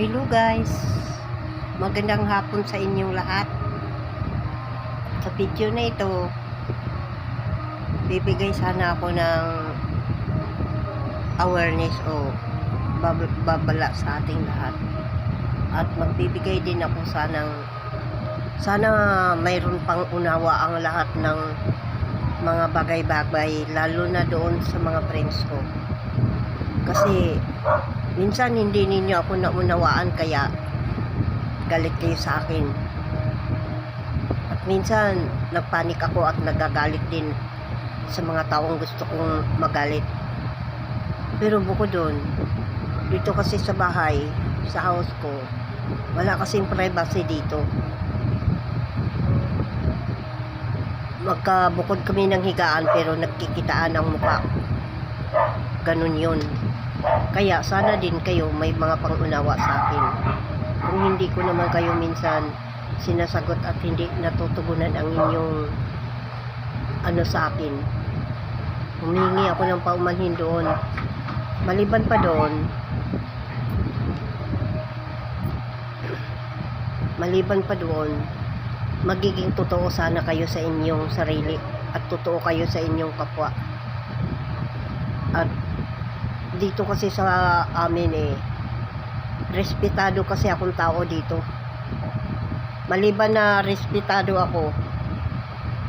Hello guys, magandang hapon sa inyong lahat. Sa video na ito, bibigay sana ako ng awareness o babala sa ating lahat. At magbibigay din ako sana mayroon pang unawa ang lahat ng mga bagay-bagay, lalo na doon sa mga friends ko. Kasi minsan hindi ninyo ako naunawaan, kaya galit kayo sa akin. At minsan nagpanik ako at nagagalit din sa mga taong gusto kong magalit. Pero bukod doon, dito kasi sa bahay, sa house ko, wala kasing privacy dito. Magkabukod kami ng higaan pero nagkikitaan ang mukha. Ganun yun. Kaya sana din kayo may mga pangunawa sa akin. Kung hindi ko naman kayo minsan sinasagot at hindi natutugunan ang inyong sa akin, humingi ako ng paumanhin doon. Maliban pa doon, magiging totoo sana kayo sa inyong sarili at totoo kayo sa inyong kapwa. At dito kasi sa amin respetado kasi akong tao dito. Maliban na respetado ako,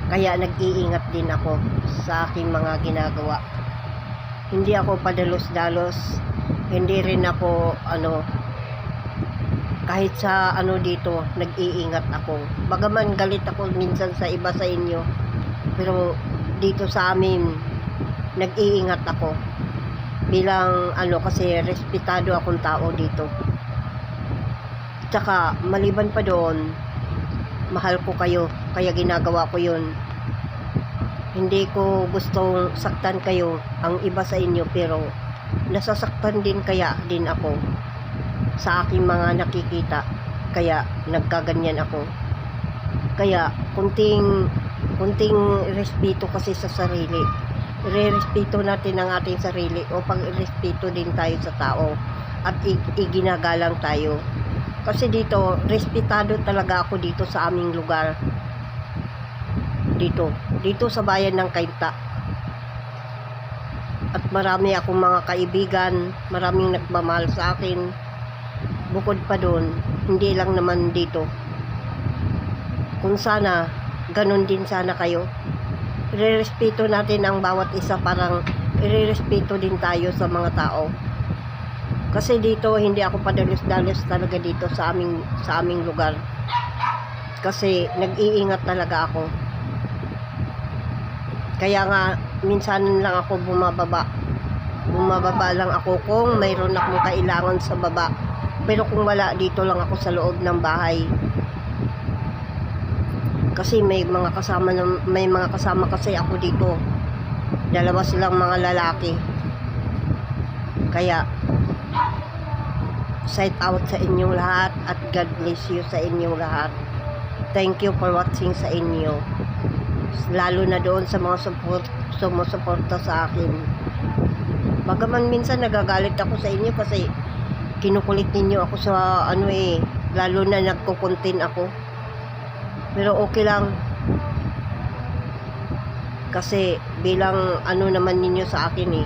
kaya nag-iingat din ako sa aking mga ginagawa. Hindi ako padalos-dalos, hindi rin ako kahit sa dito, nag-iingat ako. Bagaman galit ako minsan sa iba sa inyo, pero dito sa amin nag-iingat ako. Bilang kasi respetado akong tao dito. Tsaka maliban pa doon, mahal ko kayo, kaya ginagawa ko yun. Hindi ko gustong saktan kayo, ang iba sa inyo, pero nasasaktan din ako sa aking mga nakikita, kaya nagkaganyan ako. Kaya kunting respeto kasi sa sarili. Irerespeto natin ang ating sarili o pag-irespeto din tayo sa tao at iginagalang tayo. Kasi dito, respetado talaga ako dito sa aming lugar. Dito sa bayan ng Cainta. At marami akong mga kaibigan, maraming nagmamahal sa akin. Bukod pa doon, hindi lang naman dito. Kung sana, ganun din sana kayo. Irerespeto natin ang bawat isa, parang irerespeto din tayo sa mga tao. Kasi dito hindi ako padalos-dalos talaga dito sa aming lugar. Kasi nag-iingat talaga ako. Kaya nga minsan lang ako bumababa lang ako kung mayroon akong kailangan sa baba. Pero kung wala, dito lang ako sa loob ng bahay. Kasi may mga kasama kasi ako dito. Dalawa silang mga lalaki. Kaya shout out sa inyong lahat at God bless you sa inyong lahat. Thank you for watching sa inyo. Lalo na doon sa mga sumusuporta sa akin. Bagaman minsan nagagalit ako sa inyo kasi kinukulit ninyo ako sa lalo na nagkukuntin ako. Pero okay lang. Kasi bilang naman ninyo sa akin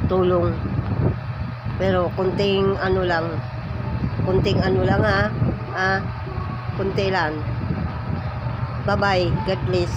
tulong. Pero kunting lang kunti lang. Bye bye. God bless.